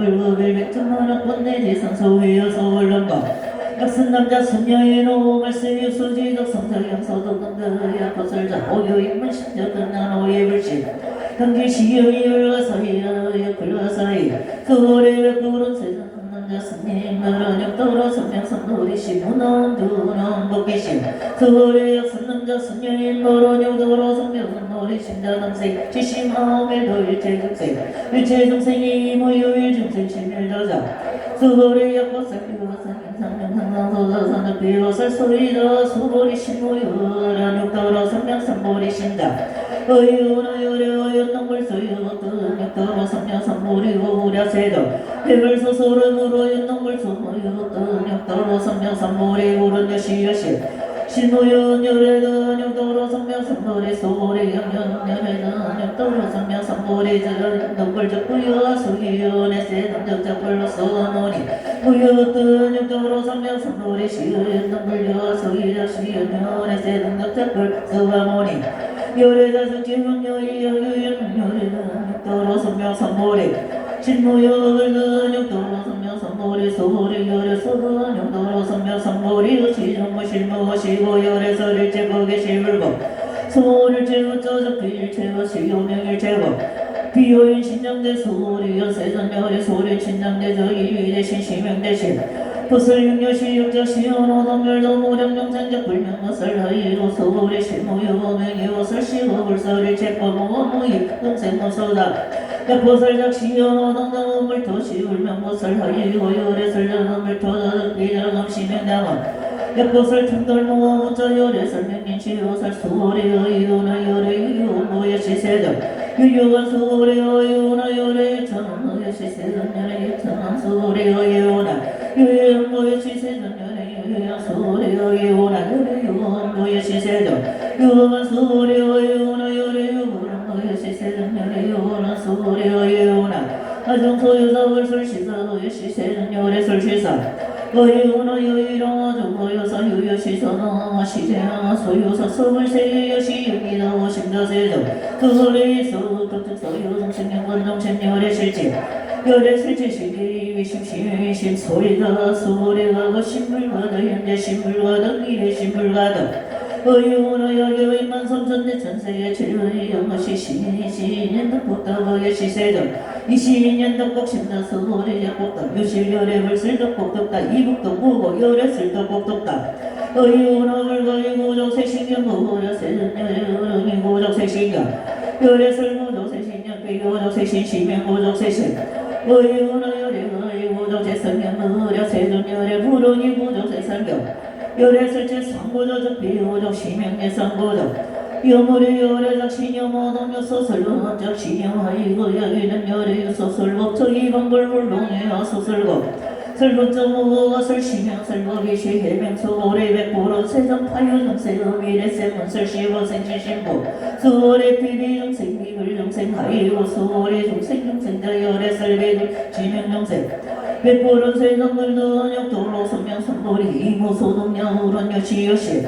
불급일 백천만원권 내지 상소위여 서울런가 약슨 남자 순녀인호 말세유 수지덕 성사양 서도건드야 거슬자 오유인문 신적은 난 오예불신 당기 시여이율과 사이여 불과사이 서울의 백구른 세상 남자 스님들은 역도로 성명성놀이 시문원 두는 복귀심 서울의 약슨 남자 순녀인 노론 역도로 성명성놀이 심자남생 지심하오멜도 일체중생 일체중생이 모유일 중생 심일저자 서울의 약보살교사 상명상상소사산득 비로살 소리더 수보리 신모유란 육도로 성명성보리 신자 의윤의열의 어연동물소유 뜬육도로 성명성보리 우랴세도 해불소소름으로 연동물소모유 뜬육도로 성명성보리 우른여시여시 신모윤열의 육도로 성명성보리 소보리 영연열의 육도로 성명성보리 연동물적부여 수기윤의 세담적적불로 써모니 무유뜬 육도로 성명성보리 시연동물여 수기적 시연열의 세담적적불 써모니 열애자석 지훈여의 여유연열의 육도로 성명성보리 신무여의 육도로 성명성보리 소리 열애 소은 육도로 성명성보리 지정무 실무 시고 열애서 일체복의 실물법 소일체 어쩌적 비일체와 시효명일체법 비효인 신장대 소리여 세전열의 소리 신장대 저이위대신 시명대신 부슬육여시 육자시연호동멸도 무량영생적 불명것을 하이로 소리 실무유명이옷을 시고불설이 체법무무이 음생무소다 약보살작 시연호동동물토 시울명것을 하이로 열애설 저동물토 비자금 시명당원 약보살 틈돌무어 우자열애 설명인 시오살 소리의 이유나 열애 유무의 시세등 유유한 소리의 이유나 열애 유천의 시세등 열애 유천한 소리의 이유나 유유한무의 시세등 열애 유유한 소리의 이유나 열애 유한무의 시세등 유한 소리의 이유나 열애 유한무의 시세등 열애 유한 소리의 이유나 아정소유사월 설시사의 시세등 열애 설시사 어이오나 여이라 정거여사 유여시서나 시세나 소유사 서울세여시 여기다 오심자세정 그거래서 덕특서유성생명건정생열의 실제 열의 실제 시기 위심심심 소리다 소리가 신불과다 현재 신불과다 미래 신불과다 어이오나 여기의만 삼천대 천세의 제의 영어시 시년덕 복덕의 시세정 이시년덕 복심다 서울의 약복덕 유실열의 불슬덕 복덕다 이북덕 무고 열의 슬덕 복덕다 어이오나 불거의 고적 색신경 무고려 세전열의 어른이 고적 색신경 열의 슬고적 색신경 비고적 색신 시명 고적 색신 어이오나 열의 고적 재성경 무려 세전열의 불운이 고적 색성경 열애 설제 상고적 비호적 시명의 상고적 여물의 열애적 신여모동여 소설원적 신여하이고 여기는 열애 소설법적 이방불불동의 소설법 설법적 무호가 설시명 설법이 시해명소 오래 백보로 세정파유정세의 미래세문설 시보생시신보 수월의 피비정생 미불정생하이고 수월의 종생정생자 열애 설배들 지명정생 백보른 세정물도 역도로 성명성보리 이모소동야우런여 시여시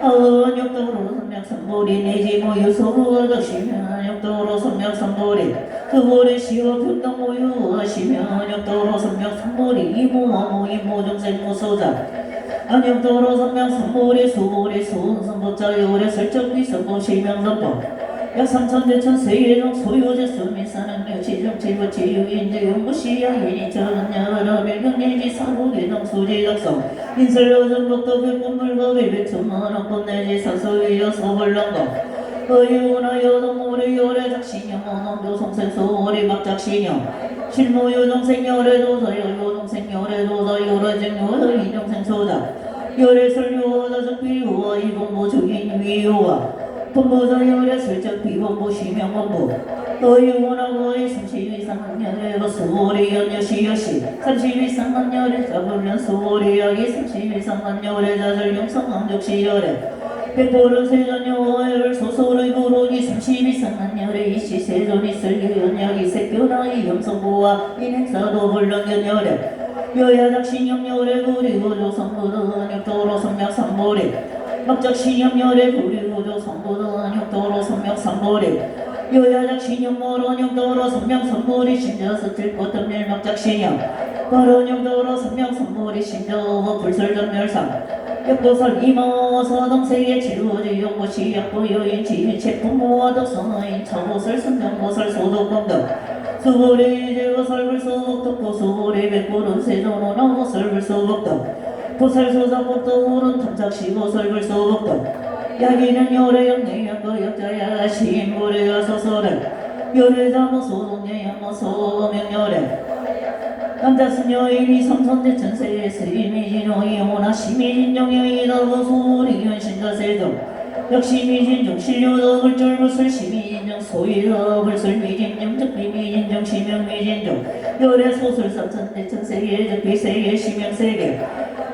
역도로 성명성보리 내지 모유소부어덕 시면 역도로 성명성보리 그보리 시어 평등모유 시면 역도로 성명성보리 이모어모 이모정생모소자 안역도로 성명성보리 수보리 수은성법자 요래 설정비성보 시명성법 약삼천대천 세계종 소유제 수미사는 여치정치부 치유인지 연구시야인이 저은여러 밀경일지 사고계정 수지작성 인설로전복도 백분물법이 백천만원권 내지 사소위여 서벌런거 의유나 여동물의 요래작신형 어농교성생 소월이 막작신형 실무요동생 요래도사 요동생 요래도사 요래쟁요의 인정생 소자 요래설요자 적비요와 이동모 주인 위요와 본부장 열애 슬쩍 비본부 시명본부 의원하고의 32상학년의 수월이 연여시여시 32상학년의 자불련 수월이 여기 32상학년의 자절 용성왕적시 열애 백보른 세전여월 소설의 부론이 32상학년의 이시 세존이 설교연여기 색교나의 염성부와 인행사도 불렁연열애 여야작 신영열애 그리고 조성부는 역도로 성명삼보리 막작 신영열애 그리고 조성부는 역도로 성명삼보리 요야작 신용 모론용 도로 선명 선물이 심져서 들꽃던 멸막작 신용 거론용 도로 선명 선물이 심져 불설전 멸상 역도설 이모서동세계 지루지 용고시 역도여인 지일체 부모와도 선어인 처보설 선명고설 소독공덕 수보리 제거설불소복덕 도수보리 백골은 세존호 너설불소복덕 도설소사복덕 우른 탐작시고설불소복덕 야기는 요래영내양거 역자야 신부리가 소설을 요래자모 소동내양모 소명요래 남자슨 여인이 삼선대 천세에 스미진용이 오나 시미진용이다 소리연신가세도 역시 미진종 신료덕을 쫄불설 시미진종 소위덕을 설미진종 적비미진종 시명미진종 요래 소설 삼선대 천세에 적비세계 시명세계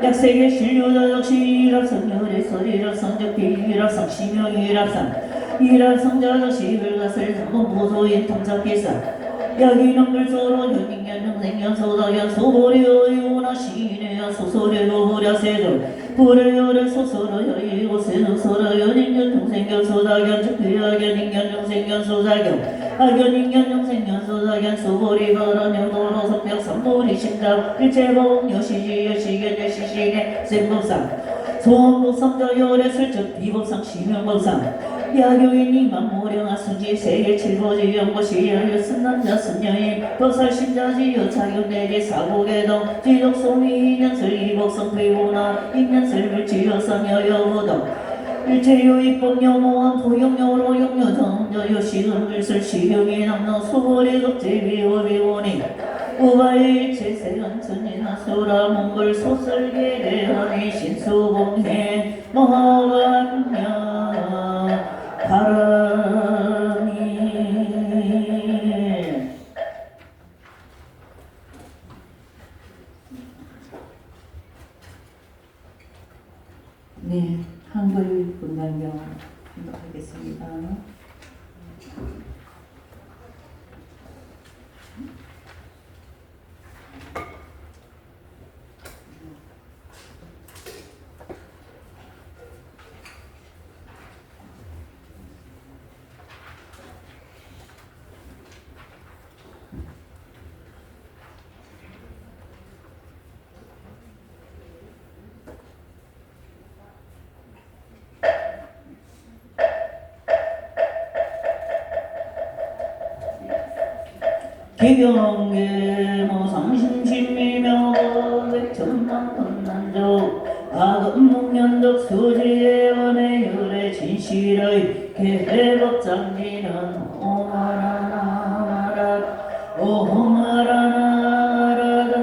약세계 신료덕 역시 일합성 요래 설일합성 적비일합성 시명일합성 일합성자 역시 불가설 삼본 보소인 탐작기사 여기는 불소로 연인견 생연소다견 소보리어이오나 시인해야 소설에도 보랴세도 불의열의 소설어 여의고 세소설어 연인견 동생견 소다견 즉그야견 인견 동생견 소다견 악견 인견 동생견 소다견 소보리거라 명도로 석벽 삼보리 심장 일체봉 여시지 여시견 여시시네 생법상 소원법상자 열의 슬쩍 비법상 시명법상 야교인이 만모령아 순지 세계 칠보지 연고시야 여순남자 순여인 도살심자지여 자격내리 사고개동 지독소미 인연설 이복성 회고나 인연설 불지여성 여여보동 일체요 입법여모함 도용여로 용여정여여 시금을설 시경이 남노 소보리 급제비워비오니 우바일체 세간천이나 소라 몽골 소설계대하니 신수봉행 모하관냐 바람이 네, 한글 분당경 하겠습니다. 기경계 모상심심미명 백천만 건난조 아금목련덕 수지예원의 열의 진실의 계법장리는 오마라나마라 오마라나라다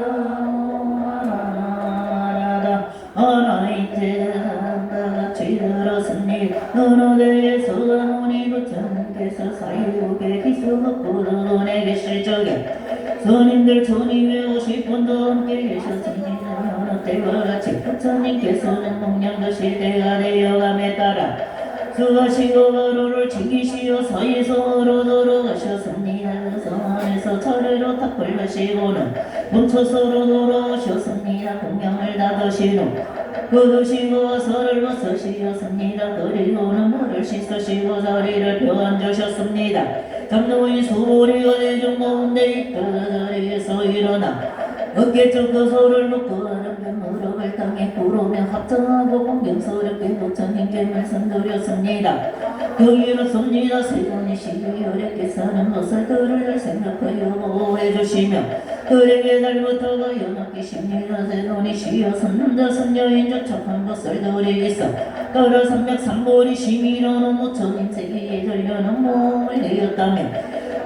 오마라나라다 하나이테다 지들었으니 어느 데에서 노니 부처님께서 사유계 기수먹고도 내게 실적에 선임들 천임에 50분도 함께 계셨습니다. 어느 때와 같이 부처님께서는 목량도 시대가 되어감에 따라 수가시고 가로를 챙기시어 서희성으로 돌아가셨습니다. 성안에서 차례로 탁을 하시고는 뭉쳐서로 돌아오셨습니다. 공양을 닫으신 후 거두시고 설을 벗으시었습니다. 그리고는 물을 씻으시고 자리를 펴앉으셨습니다. 장로인 수보리가 대중 가운데 있던 자리에서 일어나 어깨쪽 그 소를 놓고 하는데 무릎을 땅에 꿇으며 합장하고 공경스럽게 부처님께 말씀드렸습니다. 경이롭습니다. 세간의 시기열애께서는 것을들을 생각하여 보호해주시며 그에게 달부터가 연합기십니다. 세간이 시어선자 선녀인 즉 착한 것을 드리겠어 따라 삼맥 삼보리 심이라는 부처님 세계에 전려는 몸을 내었다며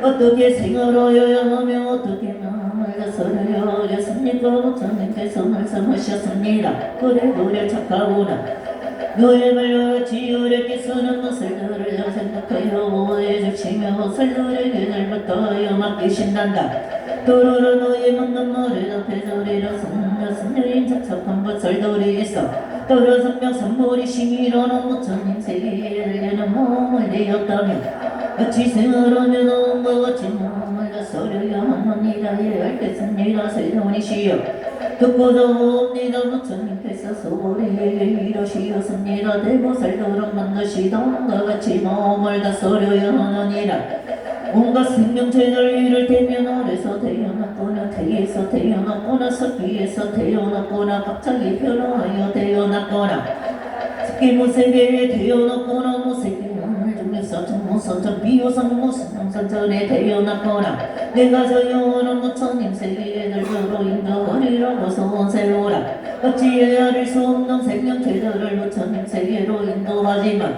어떻게 생활하여야 하며 어떻게 마음을 다스려야 하겠습니까? 부처님께서 말씀하셨습니다. 그래 착하구나. 너의 말같이 어렵게 쓰는 것을 들으려 생각하여 보호해주시며 것을 들에게 잘부터하여 맡기신단다. 들으러 너의 묻는 말을 답해주리라. 선녀인 착착한 것을 들이겠어 따라 삼명 삼보리 심이라는 부처님 세계에 들려는 몸을 내었다며 같이 생활하며 너무 같이 몸을 다스려야 합니다. 예 알겠습니다. 세존이시여 듣고도 옵니다. 부처님께서 소리에 이러시었습니다. 대보살도록 만드시던가 같이 몸을 다스려야 하느니라. 온갖 생명체들 이를 대면 아래서 태어났거나 태에서 태어났거나 섭비에서 태어났거나 갑자기 변화하여 태어났거나 새끼무세계에 태어났거나 무세계 중에서 전무선전 비호선 무선전에 태어났거나 내가 저 영원한 부처님 세계에 들도록 인도하리라고 소원세우라 어찌해 아릴 수 없는 생명체들을 부처님 세계로 인도하지만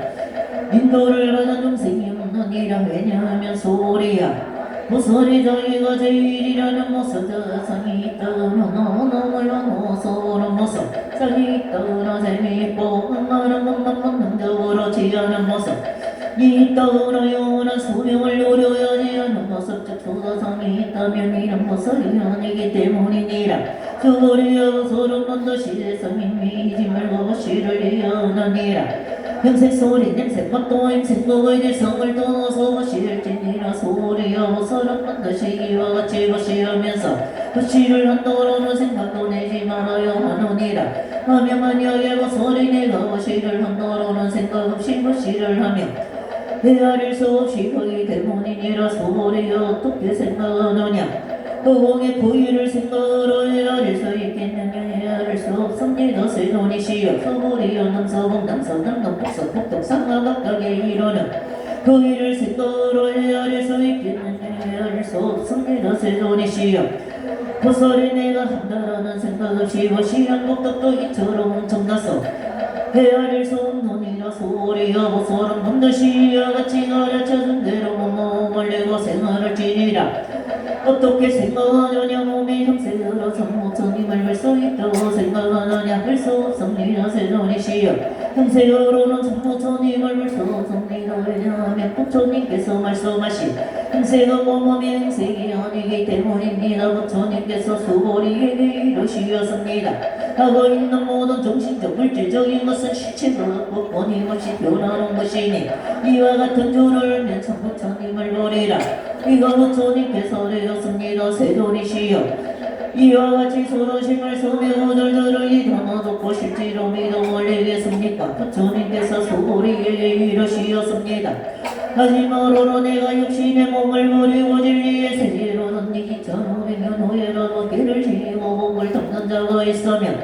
인도를 하는 중생이 없느니라 왜냐하면 소리야 무소리 저희가 제일이라는 모습 저상이 있다면 너무나 소름 모습 상이 있다나 재미있고 많은 것만 본능적으로 취하는 모습 이 있다나 영원한 수명을 노려야지 하는 모습 즉 소사상이 있다면 이런 모습이 아니기 때문이니라 소리하고 소름 반드시 세상인 미지 말고 시를 이어나니라 평생 소리 냄새 맛도 임생법의 대성을 떠나서 실진이라 소리하고 서로 반드시 이와 같이 거시하면서 그 시를 한도로는 생각도 내지 말아야 하노니라 하며 만약에 소리 내가 거시를 한도로는 생각 없이 거시를 하며 헤아릴 수 없이 거기 때문이니라 소리여 어떻게 생각하느냐 도공의 고의를 생각으로 헤아릴 수 있겠느냐 헤아릴 수 없습니다 세존이시여 소리여 남서봉 남서남동 북서 북동 상하 각각에 이르는 고의를 생각으로 헤아릴 수 있겠느냐 헤아릴 수 없습니다 세존이시여 그 소리 내가 한다라는 생각 없이 무시한 것도 이처럼 엄청나서 헤아릴 수 없느니라 소리하고 소름 반드시 이와같이 가르쳐준 대로 몸을 내고 생활을 지니라 어떻게 생각하느냐 몸이 형세로 성모처님을 볼 수 있다고 생각하느냐 할 수 없습니다 세존이시여 형세로는 성모처님을 볼 수 없습니다 왜냐하면 부처님께서 말씀하신 형세가 몸이 형색이 아니기 때문입니다 부처님께서 수고리에게 이르시었습니다 하고 있는 모든 정신적 물질적인 것은 실체가 없고 끊임없이 변하는 것이니 이와 같은 줄을 알면 참 부처님을 보리라 이가 부처님께서 되었습니다 세존이시여 이와 같이 서로심을 서며 오절들을 이담아놓고 실제로 믿어 올리겠습니까 부처님께서 소리에게 이르시었습니다 하지마로로 내가 육신의 몸을 버리고 진리의 세계로는 2500년 후에라도 길을 지니고 목을 덮는 자가 있으면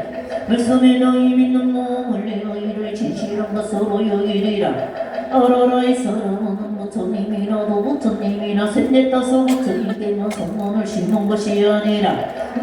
말씀에 너희 믿는 몸을 내가 이를 진실한 것으로 여기리라 알아라 이 사람은 부처님이라도 부처님이나 셋넷다섯 부처님께만 성문을 심는 것이 아니라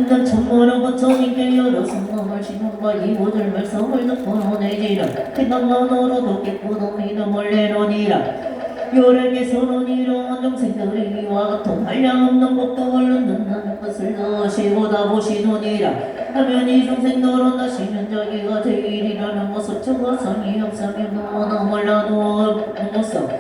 난 천만한 부처님께 여러 성문을 심는과 이보들 말씀을 듣고 논해지라 그것만으로도 깨끗한 믿음을 내놓으니라 요래께서는 이러한 정생들이 이와 같은 한량없는 복덕을 얻는다는 것을 다시고 다 보시노니라 하면 이 중생들은 다시는 자기가 제일이라는 모습 저가상이 없으면 너무나 몰라도 없는 모습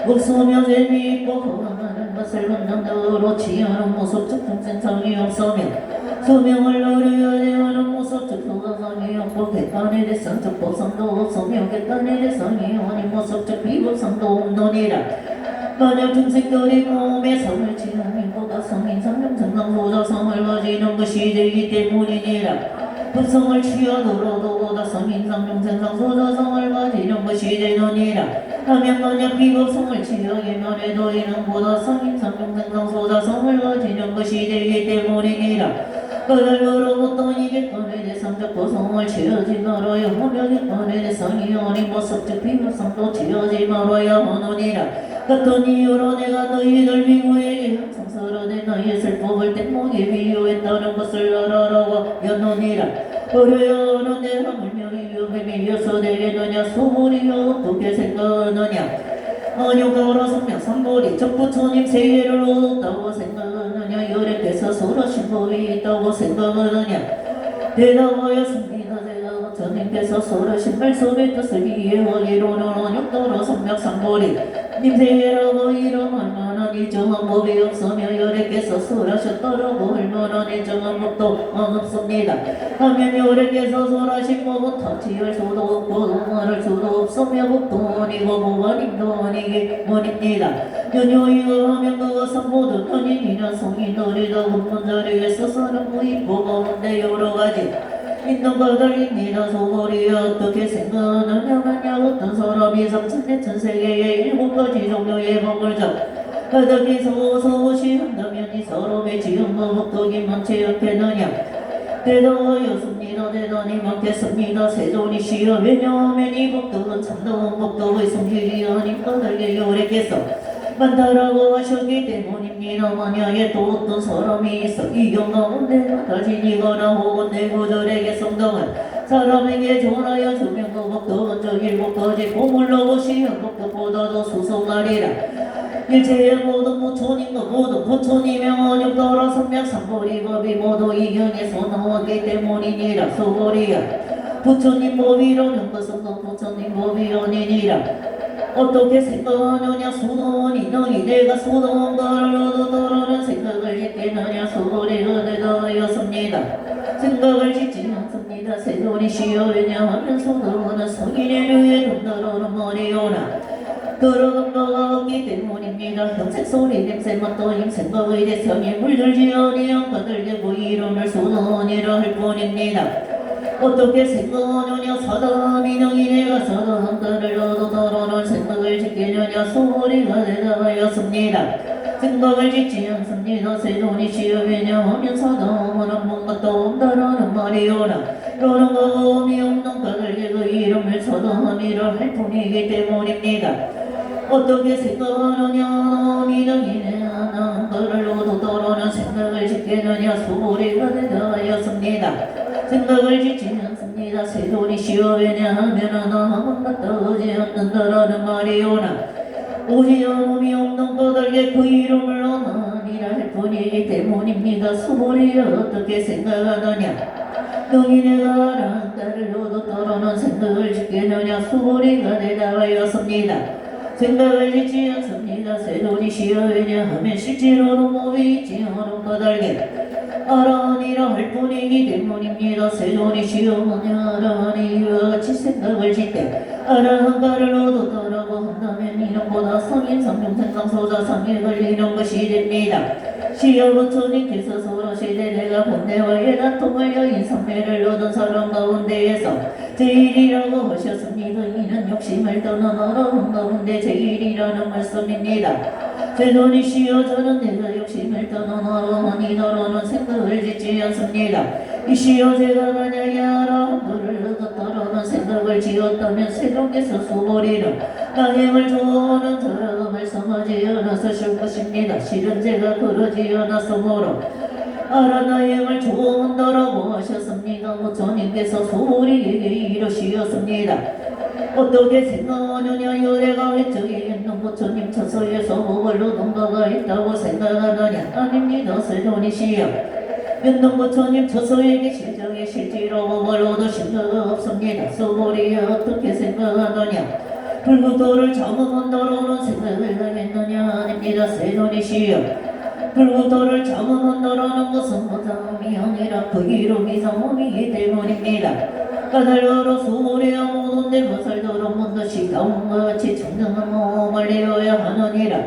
없으며 재미있고 허망하는 것을 본능으로 취하는 모습 즉 중생상이 없으면 소명을 노려야 하는 모습 즉 소가상이 없고 객관의 대상 즉 법상도 없으며 객관의 대상이 아닌 모습 즉 비법상도 없느니라 만약 중생들이 몸의 성을 취하면 보다 성인 상명상상소자성을 가지는 것이 되기 때문이니라 본성을 취하더라도 보다 성인 상명상상소자성을 가지는 것이 되느니라 하면 만약 비법성을 취하기만 해도 이는 보다 성인 상명상상소자성을 가지는 것이 되기 때문이니라 그들로부터 이게 뻔의 대상적 보성을 취하지 말아야 하며 객관의 대상이 아닌 모습 즉 비법성도 취하지 말아야 하느니라 같은 이유로 내가 너희들 미국에게 항상 서러내 나의 슬픔을 땡목에 비유했다는 것을 알아라고 여노니라 어려야 하는데 하물며 이유에 비여서 되겠느냐 소문이 어떻게 생각하느냐 안욕가오라 성명 삼보리 첫 부처님 세계를 얻었다고 생각하느냐 열애께서 서러신 법이 있다고 생각하느냐 대답하였습니다 제가 부처님께서 서러신 말씀의 뜻을 이해하기로는 안욕가오라 성명 삼보리 님세계라고 이름할 만한 일정한 법이 없으며 열애께서 설하셨다라고 할 만한 일정한 법도 없습니다 하면 열애께서 설하신 법은 타치할 수도 없고 말할 수도 없으며 법도 아니고 보관님도 아니기 원입니다 연효이가 하면 그것은 모두 현인이나 성인들이다 없는 자리에 서서는 무익고 가운데 여러가지 있는 것들입니다 소거리 어떻게 생각하느냐 만약 어떤 사람이 3000년 전세계에 7가지 종류의 법을 바닥에서 서시 한다면 이 사람의 지음과 목적이 많지 않겠느냐 대단하였습니다. 대단히 많겠습니다. 세존이시여 왜냐하면 이 복덕은 참다운 복덕의 성질이 아닌 까닭에 요랬겠어 많다라고 하셨기 때문입니다. 만약에 또 어떤 사람이 있어 이 영가운데 가지니거나 혹은 내 구절에게 성당한 사람에게 전하여 주면 그 복덕은 저 일곱 가지 보물로 보시면 복덕보다도 수성하리라. 일체의 모든 부처님과 모든 부처님의 언육 따라 삼맥삼보리 법이 모두 이경에서 나왔기 때문이니라. 소보리야 부처님 법이라는 것은 그 부처님 법이 아니니라. 어떻게 생각하느냐 소동이 너희 내가 소동가를 얻어더라는 생각을 짓겠느냐. 소보리가 대답하였습니다. 생각을 짓지 않습니다. 세존이시여 왜냐하면 소동은 성인의 류에 돈다라는 말이오나 들어간 바가 없기 때문입니다. 형색 소리 냄새 맡도 힘생각의 대성에 물들지 아니한 까닭에 그 이름을 소동이라 할 뿐입니다. 어떻게 생각하느냐 사담이 너희 내가 사담가를 얻어더라는 생각을 짓겠느냐. 소리가 대답하였습니다. 생각을 짓지 않습니다. 세존이시여 왜냐하면 사담은 아무것도 없다라는 말이오나 너는 마음이 없는 까닭에 그 이름을 사담이라 할 뿐이기 때문입니다. 어떻게 생각하느냐 미능이네 나는 그를 얻어더라는 생각을 짓겠느냐. 소리가 대답하였습니다. 생각을 짓지 않습니다. 세존이시여 왜냐하면 아무것도 오지 않는다라는 말이오나 오지 않음이 없는 까닭에 그 이름을 아니라 할 뿐이기 때문입니다. 소리야 어떻게 생각하느냐 너희 내가 나를 얻어더라는 생각을 짓겠느냐. 소리가 대답하였습니다. 생각을 짓지 않습니다. 세존이시여 왜냐하면 실제로는 몸이 있지 않은 까닭에 아라하니라 할 뿐이기 때문입니다. 세존이시여 뭐냐 아라하니 이와 같이 생각을 짓되 아라한가를 얻었다라고 한다면 이름보다 성인 성명생상소자 상에 걸리는 것이 됩니다. 시여 부처님께서 소라시되 내가 본대와 예단통을 여인 선배를 얻은 사람 가운데에서 제일이라고 하셨습니다. 이는 욕심을 떠난 어려운 가운데 제일이라는 말씀입니다. 세존이시여 저는 내가 욕심을 떠난 어려운이다라는 생각을 짓지 않습니다. 이시여 제가 만약에 아라한가를 얻었다라는 생각을 지었다면 세존께서 소보리는 나행을 좋아하는 자라고 말씀하지 않았으실 것입니다. 실은 제가 그러지 않았으므로 아라나행을 좋아한다라고 하셨습니다. 부처님께서 소보리에게 이르시었습니다. 어떻게 생각하느냐 요래가 왼쪽에 있는 부처님 처소에서 목을 얻은 바가 있다고 생각하느냐. 아닙니다. 세존이시여 있는 부처님 처소에게 실정에 실지로 목을 얻으신 바 없습니다. 소보리여 어떻게 생각하느냐 불구도를 잠음한다라는 생각을 하겠느냐. 아닙니다. 세존이시여 불구도를 잠음한다라는 것은 무당이 아니라 그 이름이 성음이기 때문입니다. 까닭으로 소리야 모든 데 거살도록 문듯이 다음과 같이 청정한 몸을 내어야 하느니라.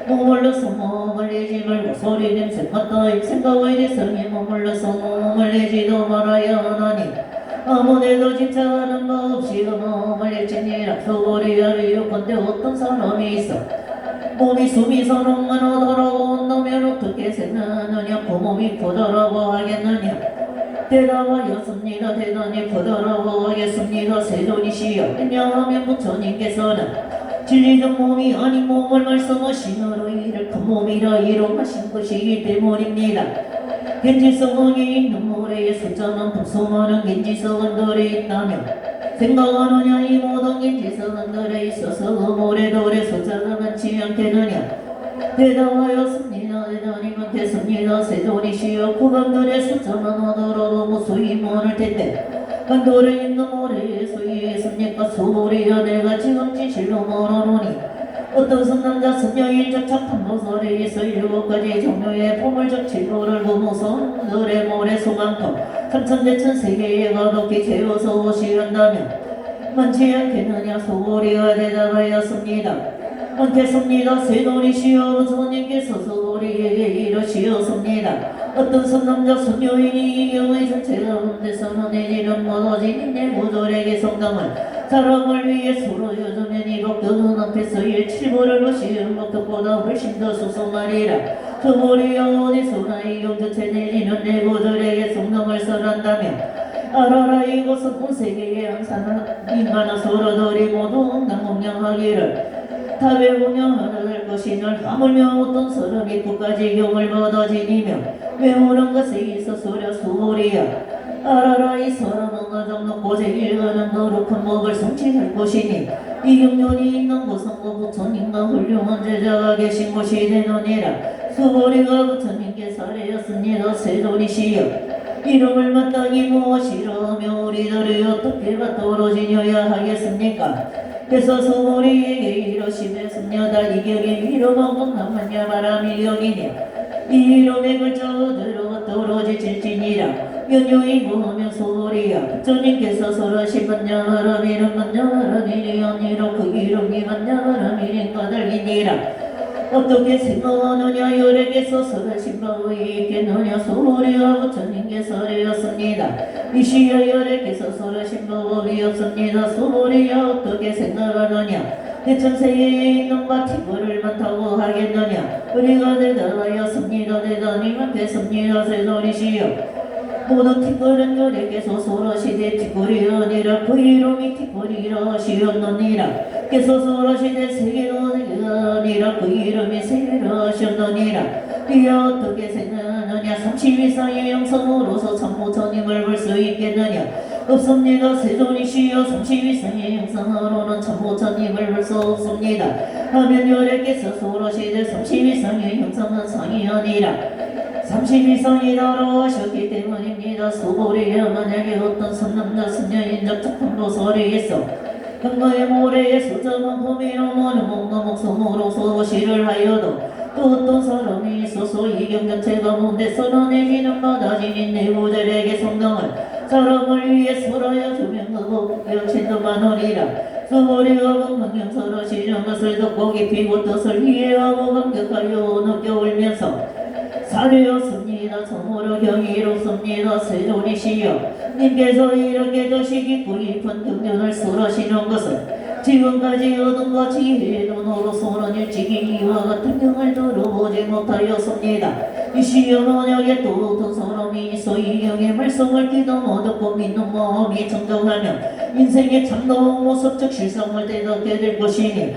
머물러서 몸을 내지 말고 소리 냄새 맡다 생각의 대성에 머물러서 몸을 내지도 말아야 하나니 아무데도 집착하는 바 없이 그 몸을 내지니라. 소리야를 요건데 어떤 사람이 있어 몸이 숨이 서는만 하더라고 온다면 어떻게 생각하느냐. 그 몸이 부더라고 하겠느냐. 대답하였습니다. 대단히 부더라고 하겠습니다. 세존이시여 왜냐하면 부처님께서는 진리적 몸이 아닌 몸을 말씀하시므로 이를 큰 몸이라 이름하신 것이기 때문입니다. gen지성에 있는 모래의 숫자는 복수많은 gen지성들이 있다며 생각하느냐 이 모든 gen지성들에 있어서 그 모래돌의 숫자가 많지 않겠느냐. 대답하였습니다. 대단히 많겠습니다. 세존이시여 구간들의 숫자만 하더라도 무수히 많을 텐데 간돌에 있는 모래의 수위에 있습니까. 소보리여 내가 지금 진실로 말하노니 어떤 선남자 선녀일적 착한 모서리에 있어 7가지 종류의 포물적 칠보를 구모선 들의 모래 수만큼 삼천대천 세계에 가득히 채워서 오시한다면 많지 않겠느냐. 소보리가 대답하였습니다. 많겠습니다. 세존이시여 부처님께서 소보리에게 이르시었습니다. 어떤 선남자 선녀인이 이 경의 전체 가운데서는 내지는 못하지 내 구절에게 성당을 사람을 위해 서로 요즘엔 이복도는 앞에서 일칠보를 놓시는 것보다 훨씬 더 소소하리라. 소몰이여 어디서나 이용조체 내리는 내 고들에게 성령을 설한다며 알아라 이곳은 온 세계의 항상 인간은 서로들이 모두 응당공양하기를 답에 공양하는 것이 늘 하물며 어떤 사람이 끝까지 경을 받아지니며 외우는 것에 있어서려 소리야. 알아라 이 사람은 가장 높고 제일 가는 거룩한 법을 성취할 것이니 이 경륜이 있는 곳은 부처님과 훌륭한 제자가 계신 곳이 되느니라. 수보리가 부처님께 살해였습니다. 세존이시여 이름을 마땅히 무엇이라며 우리들이 어떻게 받들어지녀야 하겠습니까? 그래서 수보리에게 이러시겠습니다. 이경이 이름은 남만야 바람이려니니 이 이름에 걸쳐 들어가 떨어지질지니라. 연유이 구하며 소리야 부처님께서 설하신 만냐바라미는 만냐바라미리 아니라 그 이름이 만냐바라미린 까닭이니라. 어떻게 생각하느냐 열에게서 설하신 바위 있겠느냐 소리야 부처님께서 설하였습니다. 이시야 열에게서 설하신 바위 없습니다. 소리야 어떻게 생각하느냐 대천세에 있는 바티고를 많다고 하겠느냐. 우리가 대단하였습니다. 대단히만 됐습니다. 세존이시여 모든 티끌은 열에게서 설하시되 티끌이 아니라 그 이름이 티끌이라 하시었느니라. 께서 설하시되 세계가 아니라 그 이름이 세계라 하셨느니라. 이야 어떻게 생각하느냐 30이상의 영성으로서 참부처님을 볼 수 있겠느냐. 없습니다. 세존이시여 30이상의 영성으로는 참부처님을 볼 수 없습니다. 하면 열에게서 설하시되 30이상의 영성은 상이 아니라 30이상이라고 하셨기 때문입니다. 수고리야 만약에 어떤 선남자 선녀인적 작품도 설이겠어 경거의 모래에 수정한 범위로 모는 목소모로 소시를 하여도 또 어떤 사람이 있어서 이경 전체가 뭔데 선언해지는 마다지닌 내부들에게 성경을 사람을 위해 설하여 주면 그거 역신도만 하리라. 수고리가 공명령 설하시는 것을 듣고 깊이 곧 뜻을 이해하고 감격하여 느껴 울면서 사례였습니다. 참으로 경이롭습니다. 세존이시여 님께서 이렇게 더시기 깊은 경륜을 설하시는 것은 지금까지 얻은 것 지혜의 눈으로서는 일찍이 이와 같은 경을 들어보지 못하였습니다. 이시여 만약에 또 어떤 사람이 있어 이 경의 말씀을 귀담아 듣고 믿는 마음이 정정하면 인생의 참다운 모습 즉 실상을 대답게 될 것이니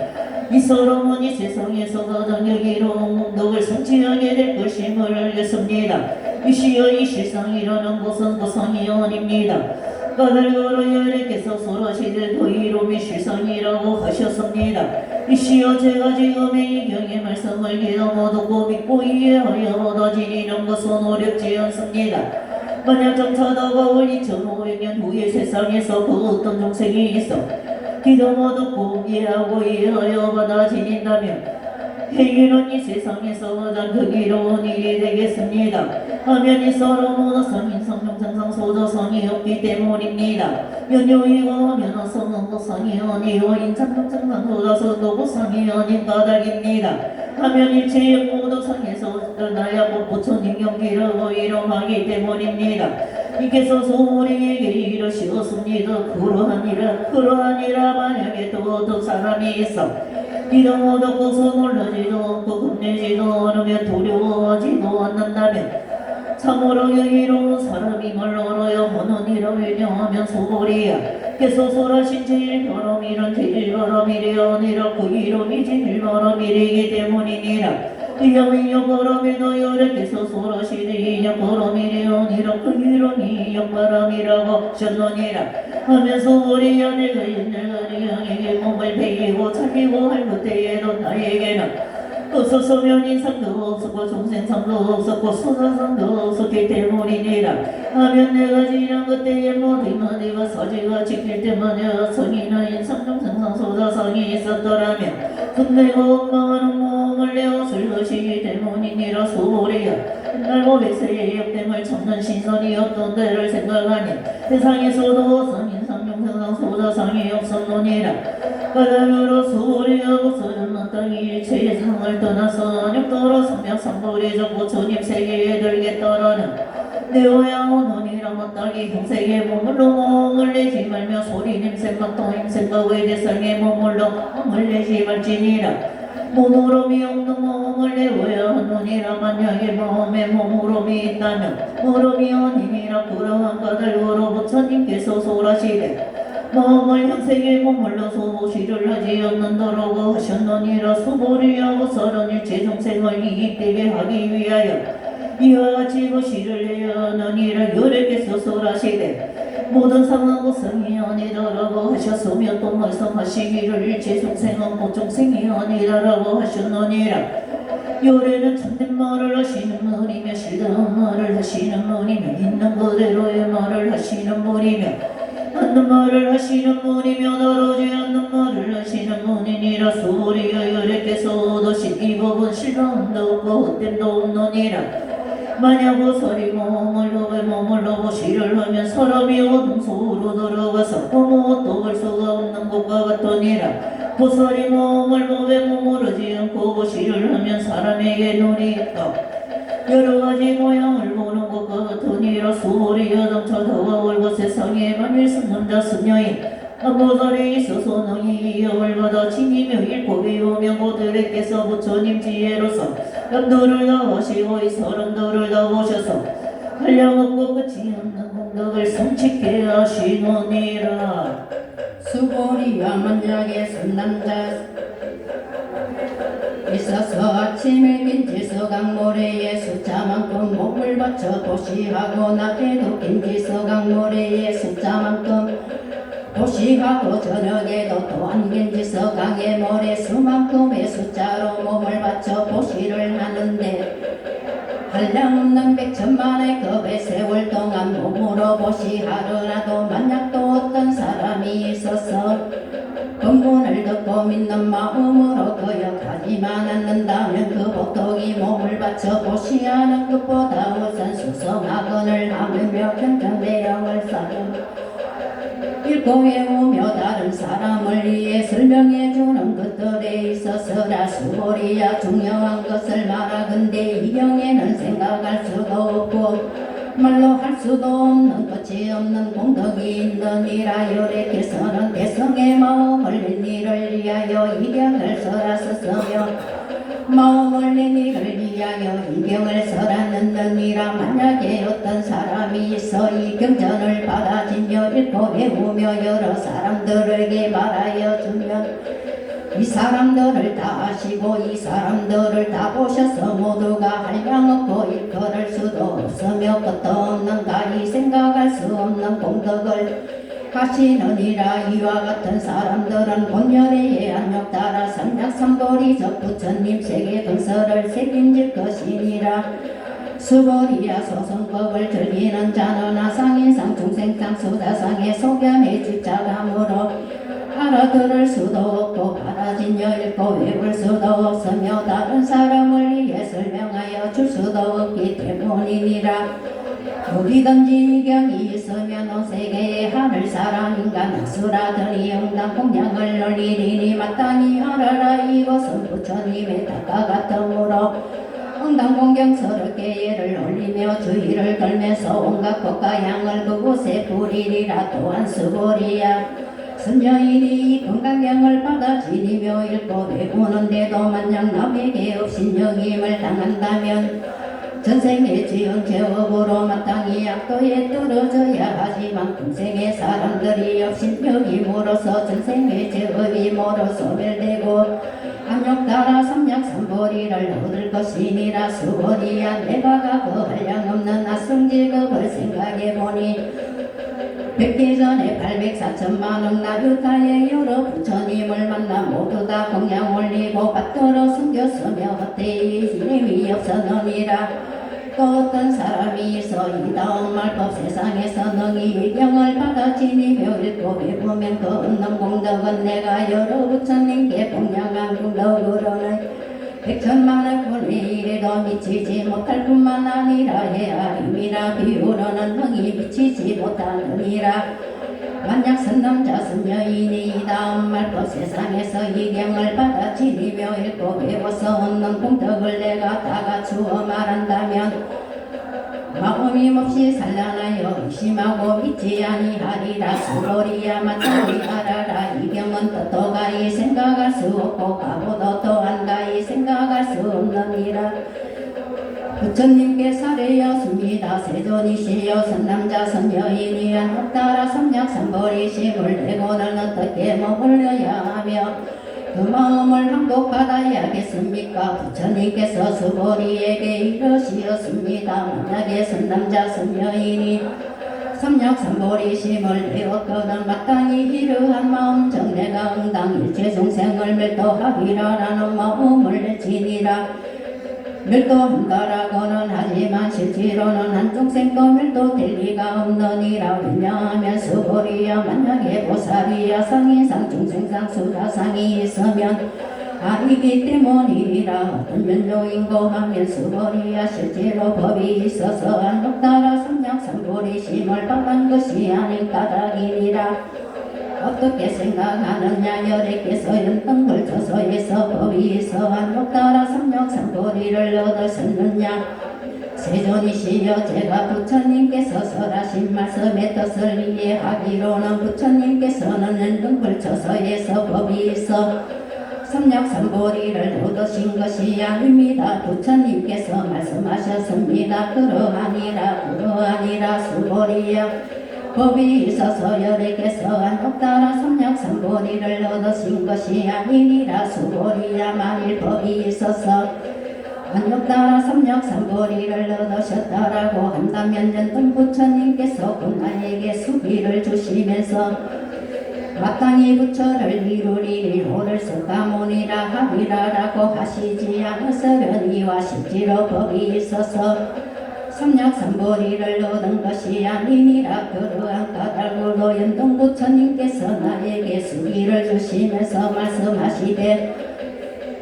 이 사람은 이 세상에서 가장 여기로운 목덕을 성취하게 될 것임을 알겠습니다. 이시여 이 실상이라는 것은 거상이 아닙니다. 까닭으로 열애께서 설하시되 그 이름이 실상이라고 하셨습니다. 이시여 제가 지금 이 경의 말씀을 귀담아 듣고 믿고 이해하여 받아들이는 것은 어렵지 않습니다. 만약 정차다가 올 2500년 후에 세상에서 그 어떤 정색이 있어 귀담아 듣고 이해하고 이해하여 받아들인다면 행위는 이 세상에서 가장 극이로운 일이 되겠습니다. 하면 이 사람은 어성인 성명상상 소저성이 없기 때문입니다. 연유이고 하면 어성은 고상이 아니요 인상명상상 소저성도 고상이 아닌 까닭입니다. 하면 일체의 모두 상에서 나야고 부처님 경기라고 이름하기 때문입니다. 이께서 소리에게 이르시었습니다. 그러하니라 만약에 또 어떤 사람이 있어 이름 얻었고서 놀라지도 않고 겁내지도 않으며 두려워하지도 않는다면 참으로 여기로운 사람이 말로러여 하느니라. 왜냐하면 소리야 께서 설하신 제일 바람이란 제일 바람이리 아니라 그 이름이 제일 바람이리기 때문이니라. 이영이여 바람이도 열애께서 설하시니 이영 바람이리 아니라 그 이름이 이영 바람이라고 하셨느니라. 하면서 우리야 내가 양에게 몸을 베이고 차리고 할 그때에도 나에게는 없었으면 인상도 없었고 중생상도 없었고 수사상도 없었기 때문이니라. 하면 내가 지난 그때에 모두만 내가 사지가 지킬 때마다 성이나 인상 중생상 수사상이 있었더라면 금내고 엉망하는 몸을 내었을 것이기 때문이니라. 소리야 옛날 500세의 역됨을 참는 신선이었던 데를 생각하니 세상에서도 성인상 중생상 수사상이 없었느니라. 까닭으로 소리하고 서른만 땅이 일체의 상을 떠나서 안욕도로 성명상불이적 부처님 세계에 들겠더라는 내어야 오너니라 못달기 형세에 머물러 멍을 내지 말며 소리 냄새만 또 힘센가 외대상에 머물러 멍을 내지 말지니라 모노롬이 없는 멍을 내어야 하노니라 만약에 마음에 머무름이 있다면 무름이 아니니라 그러한 까닭으로 부처님께서 소라시되 마음을 형세에 머물러 소시를 하지 않는다라고 하셨느니라 수보리하고 서른일 제정생을 이익되게 하기 위하여 이와 같이 고시를 내야 하느니라 여래께서 소라시되 모든 상하고 성이 아니다라고 하셨으며 또 말씀하시기를 제중생은 보중생이 아니다라고 하셨느니라 요래는 참된 말을 하시는 분이며 실드한 말을 하시는 분이며 있는 그대로의 말을 하시는 분이며 맞는 말을 하시는 분이며 다르지 않는 말을 하시는 분이니라 소리여 여래께서 얻으신 이 법은 실감도 없고 헛됨도 없느니라 만약 보살이 머물러 보시를 하면 사람이 어둠 속으로 들어가서 아무것도 볼 수가 없는 것과 같으니라 보살이 머물러 머무르지 않고 보시를 하면 사람에게 눈이 있다 여러가지 모양을 보는 것과 같으니라 수월이 여정 쳐다와 올고 세상에 만일 승남자 승여인 보살이 있어서 너희 이역을 받아 칭이며 읽고 배우며 고들에게서 부처님 지혜로서 남들을 다 하시고 이 사람들을 다 보셔서 한량없고 끝이 없는 공덕을 성취케 하시노니라 수고리와 만약에 선남자 있어서 아침에 긴지서강모래에 숫자만큼 목을 받쳐 보시하고 낮에도 긴지서강모래에 숫자만큼 보시하고 저녁에도 또한 긴지서강의 모래 수만큼의 숫자로 몸을 받쳐 보시를 하는데 한량없는 백천만의 급의 세월 동안 몸으로 보시하더라도 만약 또 어떤 사람이 있어서 법문을 듣고 믿는 마음으로 거역하지만 않는다면 그 복덕이 몸을 바쳐 보시하는 것보다 우선 수성하건을 하며 경전대영을 쌓여 읽고 외우며 다른 사람을 위해 설명해주는 것들에 있어서라 수고리야 중요한 것을 말하건대 이 경에는 생각할 수도 없고 말로 할 수도 없는 끝이 없는 공덕이 있느니라 요래께서는 대성의 마음을 낸 이를 위하여 이 경을 써라 썼으며 마음을 낸 이를 위하여 이 경을 써라 넣느니라 만약에 어떤 사람이 있어 이 경전을 받아지며 읽고 외우며 여러 사람들에게 말하여 주면 이 사람들을 다 아시고 이 사람들을 다 보셔서 모두가 한량없고 일컬을 수도 없으며 끝도 없는 가히 생각할 수 없는 공덕을 하시느니라 이와 같은 사람들은 본열의 안욕 따라 삼약삼보리적 부처님 세계 근서를 새김질 것이니라 수보리야 소성법을 즐기는 자는 아상인상 중생상 수다상의 소견의 집착함으로 알아들을 수도 없고 바라지며 읽고 외울 수도 없으며 다른 사람을 위해 설명하여 줄 수도 없기 때문이니라 어디든지 이경이 있으면 온 세계의 하늘 사람 인간 악수라더니 영당 공양을 올리리니 마땅히 알아라 이것은 부처님의 닭과 같으므로 응당 공경스럽게 예를 올리며 주의를 걸면서 온갖 것과 양을 그곳에 부리리라 또한 수보리야 선녀인이 건강경을 받아 지니며 읽고 배우는데도 만약 남에게 업신여김을 당한다면 전생에 지은 죄업으로 마땅히 악도에 떨어져야 하지만 금생의 사람들이 업신여김으로써 전생의 죄업이 모두 소멸되고 안욕 따라 삼약삼보리를 얻을 것이니라 수보리야 내가 그 한량없는 아승지급을 생각해보니 100기 전에 804천만억 나루타의 여러 부처님을 만나 모두 다 공양 올리고 받들어 숨겼으며 헛되이 힘이 없었느니라 또 어떤 사람이 있어 이 다음 말법 세상에서 능히 일경을 받아 지니며 읽고 배우면 그 없는 공덕은 내가 여러 부처님께 공양한 공덕으로는 백천만억 분의 일에도 미치지 못할 뿐만 아니라 헤아림이나 비유로는 능히 미치지 못하느니라 만약 선남자 선여인이 이 다음 말법 세상에서 이 경을 받아 지니며 읽고 배워서 얻는 공덕을 내가 다 갖추어 말한다면 마음이 몹시 산란하여 의심하고 믿지 아니하리라. 수고리야 마땅히 알아라. 이병은 뜻도가히 생각할 수 없고 가보도 또한 가히 생각할 수 없느니라. 부처님께 살해였습니다. 세존이시여 선남자 선여인이 한혹따라 삼약삼벌이심을 내고는 어떻게 머물러야 하며 그 마음을 항복받아야겠습니까? 부처님께서 수고리에게 이르시었습니다. 만약에 선남자 선여인이 삼약삼벌이심을 내었거든 마땅히 이러한 마음 정내가 응당 일체중생을 멸도하리라라는 마음을 내지니라. 멸도한다라고는 하지만 실제로는 한 중생도 멸도될 리가 없느니라. 왜냐하면 수고리야 만약에 보살이야 상이상 중생상 수라상이 있으면 아니기 때문이라. 어떤 면조인고 하면 수고리야 실제로 법이 있어서 안독따라 삼약삼보리심을 받은 것이 아닌 까닭이니라. 어떻게 생각하느냐. 열애께서 연등 걸쳐서에서 법이 있어 안독따라 삼약삼보리를 얻으셨느냐. 세존이시여 제가 부처님께서 설하신 말씀의 뜻을 이해하기로는 부처님께서는 연등 걸쳐서에서 법이 있어 삼약삼보리를 얻으신 것이 아닙니다. 부처님께서 말씀하셨습니다. 그러하니라 수보리야 법이 있어서 열애께서 안독따라 삼약삼보리를 얻으신 것이 아니니라. 수보리야 만일 법이 있어서 안독따라 삼약삼보리를 얻으셨다라고 한다면 연등 부처님께서 곧 나에게 수비를 주시면서 마땅히 부처를 이루리니 오를 석가모니라 하리라라고 하시지 않으시려니와 실제로 법이 있어서 삼약삼보리를 얻은 것이 아니니라. 그러한 까닭으로 연등 부처님께서 나에게 수기를 주시면서 말씀하시되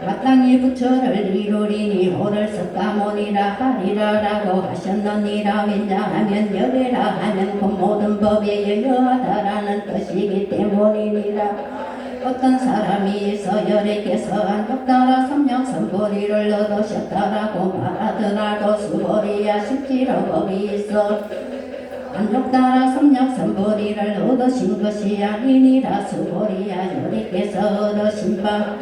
마땅히 부처를 이루리니 오를 석가모니라 하리라라고 하셨느니라. 왜냐하면 열애라 하면 그 모든 법에 여여하다라는 뜻이기 때문이니라. 어떤 사람이 있어 열애께서 안독따라 삼약삼보리를 얻으셨다라고 말하더라도 수보리야 실제로 법이 있어 안독따라 삼약삼보리를 얻으신 것이 아니니라. 수보리야 열애께서 얻으신 바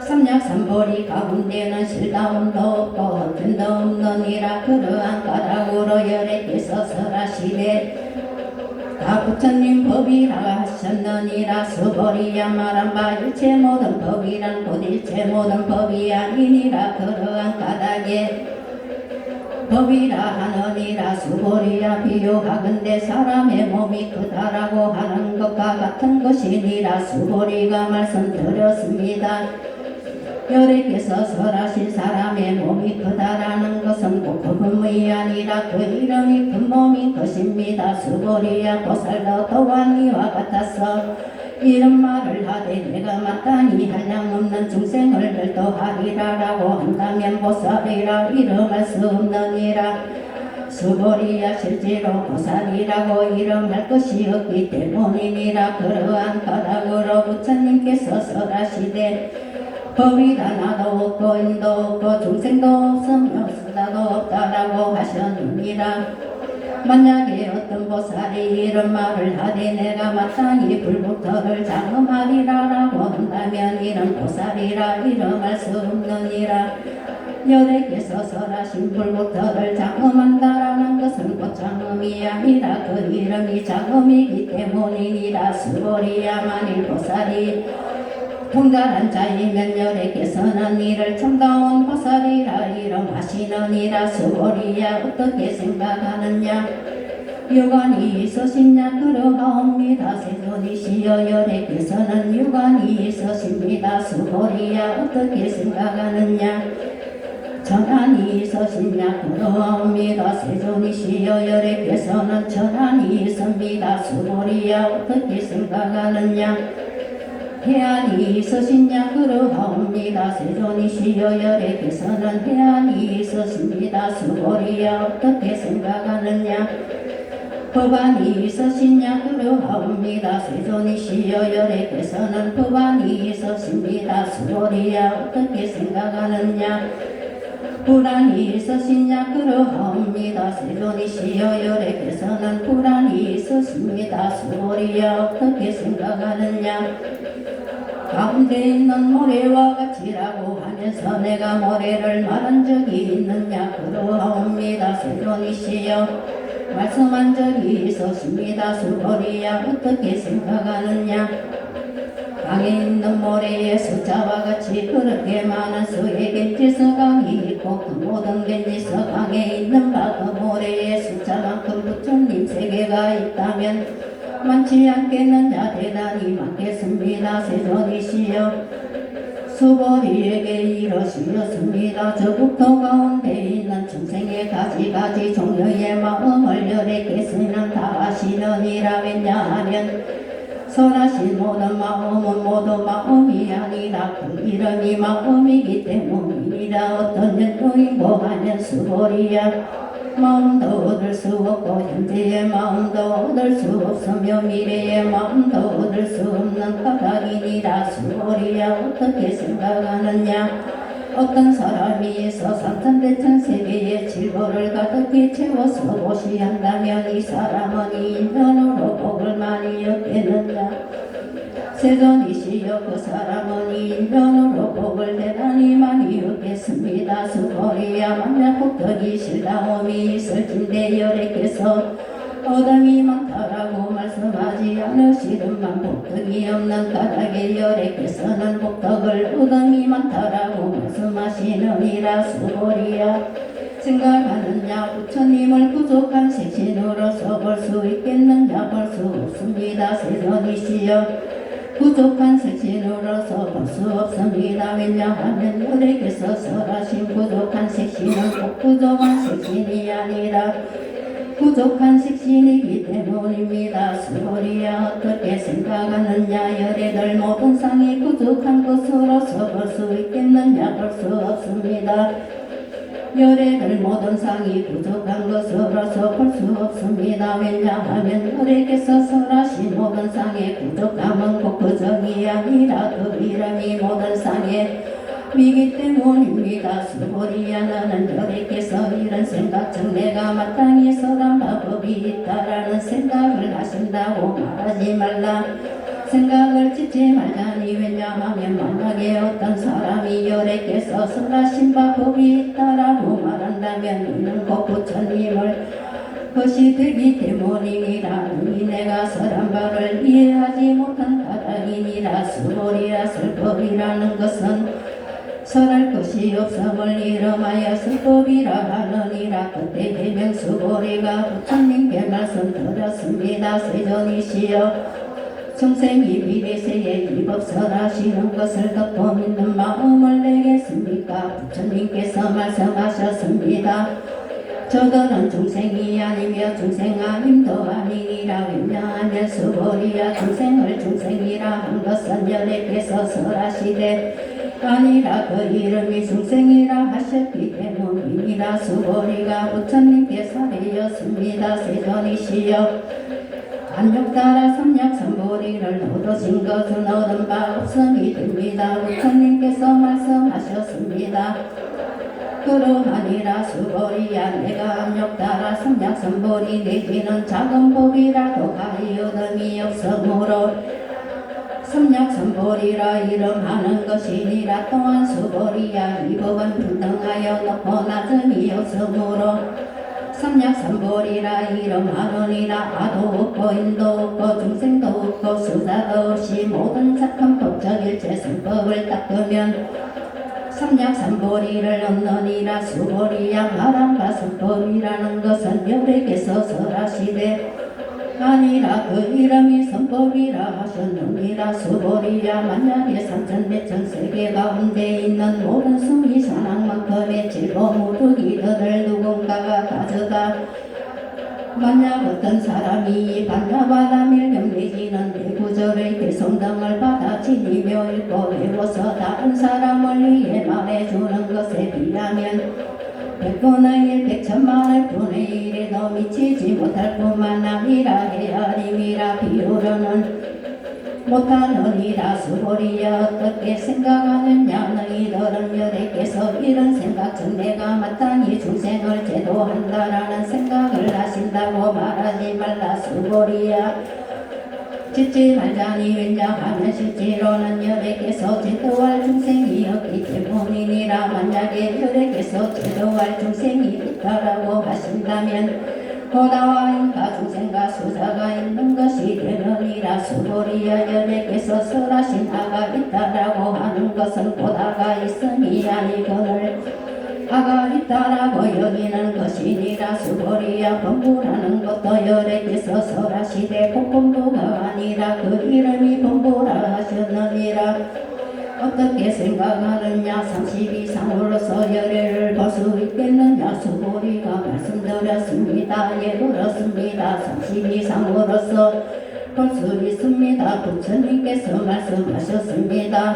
삼약삼보리 가운데는 실다움도 없고 헛된도 없느니라. 그러한 까닭으로 열애께서 설하시되 다 부처님 법이라 하셨느니라. 수보리야 말한 바 일체 모든 법이란 곧 일체 모든 법이 아니니라. 그러한 까닭에 법이라 하느니라. 수보리야 비유하건대 사람의 몸이 크다라고 하는 것과 같은 것이니라. 수보리가 말씀드렸습니다. 열애께서 설하신 사람의 몸이 크다라는 것은 꼭 그분이 아니라 그 이름이 큰 몸인 것입니다. 수보리야 보살도 또한 이와 같아서 이런 말을 하되 내가 마땅히 한량없는 중생을 멸도하리라라고 한다면 보살이라 이름할 수 없느니라. 수보리야 실제로 보살이라고 이름할 것이 없기 때문이니라. 그러한 까닭으로 부처님께서 설하시되 법이다 나도 없고 인도 없고 중생도 없으며 수다도 없다라고 하셨느니라. 만약에 어떤 보살이 이런 말을 하되 내가 마땅히 불국토를 장엄하리라라고 한다면 이런 보살이라 이름할 수 없느니라. 열애께서 설하신 불국토를 장엄한다라는 것은 곧 장엄이 아니라 그 이름이 장엄이기 때문이니라. 수보리야 만일 보살이 통달한 자이면 열애께서는 이를 참다운 보살이라 이름하시느니라. 수보리야 어떻게 생각하느냐. 유관이 있으시냐. 그러하옵니다. 세존이시여 열애께서는 유관이 있으십니다. 수보리야 어떻게 생각하느냐. 천안이 있으시냐. 그러하옵니다. 세존이시여 열애께서는 천안이 있습니다. 수보리야 어떻게 생각하느냐. 해안이 있으시냐. 그러하옵니다. 세존이시여 열애께서는 해안이 있으십니다. 수보리야 어떻게 생각하느냐. 법안이 있으시냐. 그러하옵니다. 세존이시여 열애께서는 법안이 있으십니다. 수보리야 어떻게 생각하느냐. 불안이 있으시냐 그러하옵니다. 세존이시여 열애께서는 불안이 있으십니다. 수고리야 어떻게 생각하느냐. 가운데 있는 모래와 같이라고 하면서 내가 모래를 말한 적이 있느냐 그러하옵니다. 세존이시여 말씀한 적이 있으십니다. 수고리야 어떻게 생각하느냐. 강에 있는 모래의 숫자와 같이 그렇게 많은 수의 겐지서 강이 있고 그 모든 겐지서 강에 있는 바 그 모래의 숫자만큼 부처님 세계가 있다면 많지 않겠느냐. 대단히 많겠습니다. 세존이시여 수보리에게 이러시었습니다. 저 국토 가운데 있는 중생의 가지가지 종류의 마음을 열애께서는 다 아시느니라. 왜냐하면 선하신 모든 마음은 모두 마음이 아니라 그 이름이 마음이기 때문이라. 어떤 연도이고 하면 수보리야 마음도 얻을 수 없고 현재의 마음도 얻을 수 없으며 미래의 마음도 얻을 수 없는 까닭이니라. 수보리야 어떻게 생각하느냐. 어떤 사람이 있어 삼천대천세계의 질보를 가득히 채워서 보시한다면 이 사람은 이 인연으로 복을 많이 얻겠느냐. 세존이시여 그 사람은 이 인연으로 복을 대단히 많이 얻겠습니다. 수고리야 만약 복덕이 실다움이 있을진데 열애께서 어둠이 많다라고 말씀하지 않으시던만 복덕이 없는 까닭에 열애께서는 복덕을 어둠이 많다라고 말씀하시느니라. 수고리야 생각하느냐. 부처님을 부족한 색신으로서 볼 수 있겠느냐. 볼 수 없습니다. 세존이시여 부족한 색신으로서 볼 수 없습니다. 왜냐하면 열애께서 설하신 부족한 색신은 꼭 부족한 색신이 아니라 부족한 색신이기 때문입니다. 수고리야 어떻게 생각하느냐. 열애들 모든 상이 부족한 것으로서 볼 수 있겠느냐. 볼 수 없습니다. 열애들 모든 상이 부족한 것으로서 볼 수 없습니다. 왜냐하면 열애께서 설하신 모든 상의 부족함은 꼭 그 정이 아니라 그 이름이 모든 상의 미기 때문입니다. 수고리야 너는 열애께서 이런 생각 중 내가 마땅히 설한 방법이 있다라는 생각을 하신다고 말하지 말라. 생각을 짓지 말자니. 왜냐하면 만약에 어떤 사람이 열애께서 설하신 방법이 있다라고 말한다면 이는 곧 부처님을 것이 되기 때문이니라. 이 내가 설한 바를 이해하지 못한 까닭이니라. 수고리야 설법이라는 것은 설할 것이 없음을 이름하여 설법이라 하느니라. 그때 해명수고리가 부처님께 말씀드렸습니다. 세존이시여 중생이 미래세에 이법 설하시는 것을 듣고 믿는 마음을 내겠습니까. 부처님께서 말씀하셨습니다. 저들은 중생이 아니며 중생 아님도 아니니라. 왜냐하면 수고리야 중생을 중생이라 한 것은 열애께서 설하시되 아니라 그 이름이 중생이라 하셨기 때문이니라. 수고리가 부처님께 살이었습니다. 세존이시여 안욕 따라 삼약삼보리를 얻으신 것은 얻은 바 없음이 됩니다. 부처님께서 말씀하셨습니다. 그러하니라. 수고리야 내가 안욕 따라 삼약삼보리 내지는 작은 법이라도 하리 얻음이 없으므로 삼약삼보리라 이름하는 것이니라. 또한 수고리야 이 법은 불등하여 높고 낮음이 없으므로 삼약삼보리라 이름하느니라. 아도 없고 인도 없고 중생도 없고 수자도 없이 모든 착한 법적 일체성법을 닦으면 삼약삼보리를 얻느니라. 수고리야 말한 바선법이라는 것은 열애께서 설하시되 아니라 그 이름이 선법이라 하셨느니라. 수고리야 만약에 삼천대천세계 가운데 있는 모든 숨이 산악만큼의 질보 무득이들을 누군가가 가져다 만약 어떤 사람이 반야바라밀경 내지는 대구절의 대성등을 받아 지니며 읽고 외워서 다른 사람을 위해 말해주는 것에 비하면 백분의 일 백천만의 분의 1에도 미치지 못할 뿐만 아니라 헤아림이라. 비유로는 못하느니라 수고리야 어떻게 생각하느냐 너희들은 여래께서 이런 생각 즉 내가 마땅히 중생을 제도한다라는 생각을 하신다고 말하지 말라 수고리야 짓지 말자니 왠자하면 실제로는 여래께서 제도할 중생이 없기 때문이니라 만약에 여래께서 제도할 중생이 있다라고 하신다면 호다와 인가 중생과 수자가 있는 것이 되느니라 수고리야 여래께서 설하신 아가 있다라고 하는 것은 보다가 있음이 아니거늘 아가 있다라고 여기는 것이니라 수고리야 범부라는 것도 여래께서 설하시되 복범부가 아니라 그 이름이 범부라 하셨느니라 어떻게 생각하느냐 32상으로서 열애를 볼 수 있겠느냐 수고리가 말씀드렸습니다. 예 그렇습니다. 32상으로서 볼 수 있습니다. 부처님께서 말씀하셨습니다.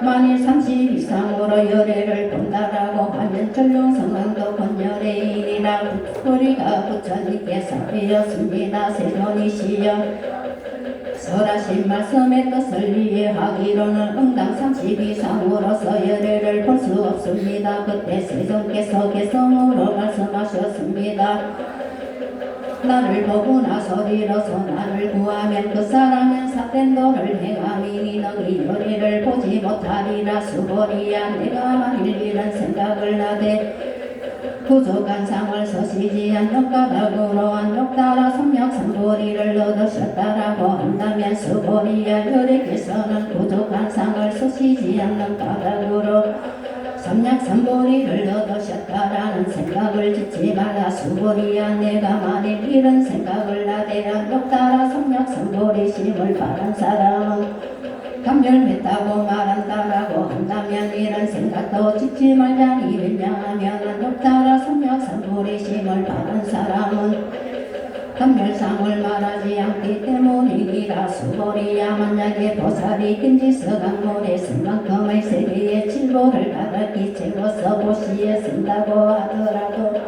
만일 32상으로 열애를 본다라고 하면 전룡성왕도 본열애이니라 우리가 부처님께서 되었습니다. 세존이시여 설하신 말씀의 뜻을 이해하기로는 응당 32상으로서 열애를 볼 수 없습니다. 그때 세존께서 개성으로 말씀하셨습니다. 나를 보구나 소리로서 나를 구하면 그 사람은 사텐도를 행함이니 너희 열애를 보지 못하리라 수고리야 내가 만일 이런 생각을 하되 부족한 상을 서시지 않는가닥으로 안욕따라 성력상고리를 얻으셨다라고 한다면 수고리야 여래께서는 부족한 상을 서시지 않는 까닭으로 삼약삼보리를 얻으셨다라는 생각을 짓지 말라 수고리야 내가 만일 이런 생각을 하되 안욕따라 성력삼보리심을 바란 사람은 감멸했다고 말한다라고 한다면 이런 생각도 짓지 말자니 왜냐하면 안욕따라 성력삼보리심을 바란 사람은 감멸상을 말하지 않기 때문이니라 수고리야 만약에 보살이 김지서강물에 쓴만큼의 세계의 칠보를 가득히 채워서 보시에 쓴다고 하더라도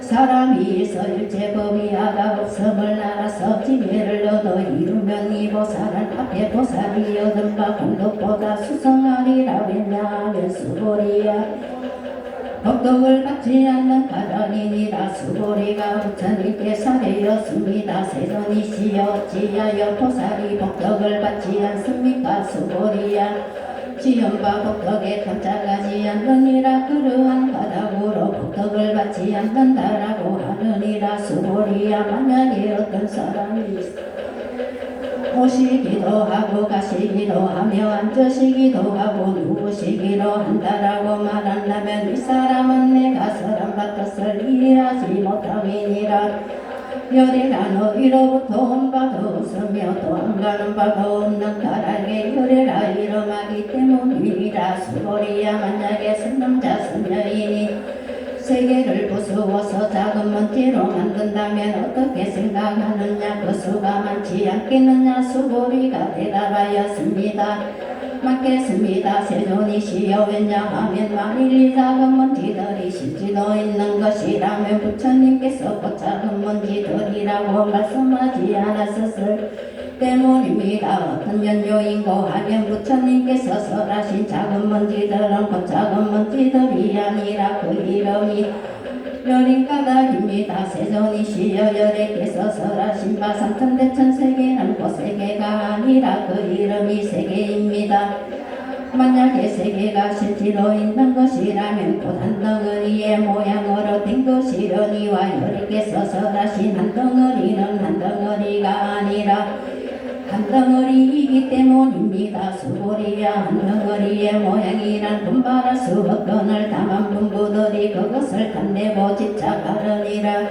사람이 있어 일제법이 아가 없음을 알아서 지혜를 얻어 이루면 이 보살은 앞에 보살이 얻은 바 공덕보다 수성하리라 왜냐하면 수고리야 복덕을 받지 않는 가련이니라 수고리가 부처님께 사례였습니다. 세존이시여 어찌하여 보살이 복덕을 받지 않습니까 수고리야 지연과 복덕에 탐짝하지 않느니라 그러한 바닥으로 복덕을 받지 않는다라고 하느니라 수고리야 만약에 어떤 사람이 오시기도 하고 가시기도 하며 앉으시기도 하고 누우시기도 한다라고 말한다면 이 사람은 내가 사람과 뜻을 이해하지 못함이니라 열애가 너희로부터 온 바도 없으며 또 안 가는 바도 없는 가락에 열애라 이름하기 때문이라 수고리야 만약에 선남자 선녀이니 세계를 부수어서 작은 먼지로 만든다면 어떻게 생각하느냐 그 수가 많지 않겠느냐 수고리가 대답하였습니다. 맞겠습니다. 세존이시여 왜냐하면 만일 이 작은 먼지들이 실지도 있는 것이라면 부처님께서 그 작은 먼지들이라고 말씀하지 않았었을 때문입니다. 어떤 연요인고 하면 부처님께서 설하신 작은 먼지들은 그 작은 먼지들이 아니라 그 이름이 열인가닥입니다. 세존이시여 열애께서 설하신 바 삼천대천세계는 그 세계가 아니라 그 이름이 세계입니다. 만약에 세계가 실제로 있는 것이라면 곧 한 덩어리의 모양으로 된 것이려니와 열애께서 설하신 한 덩어리는 한 덩어리가 아니라 한 덩어리이기 때문입니다. 수고리야 한 덩어리의 모양이란 분발할 수 없거늘 다만 분부들이 그것을 탐내고 집착하느니라.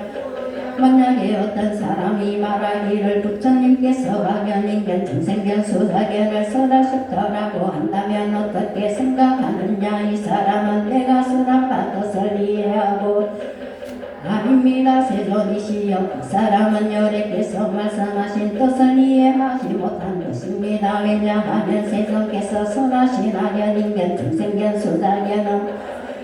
만약에 어떤 사람이 말하기를 부처님께서 화견인견 중생견 수사견을 설하셨더라고 한다면 어떻게 생각하느냐 이 사람은 내가 설한 뜻을 이해하고 아닙니다. 세존이시여 그 사람은 열애께서 말씀하신 뜻을 이해하지 못한 것입니다. 왜냐하면 세존께서 설하신 아견인견 중생견 수사견은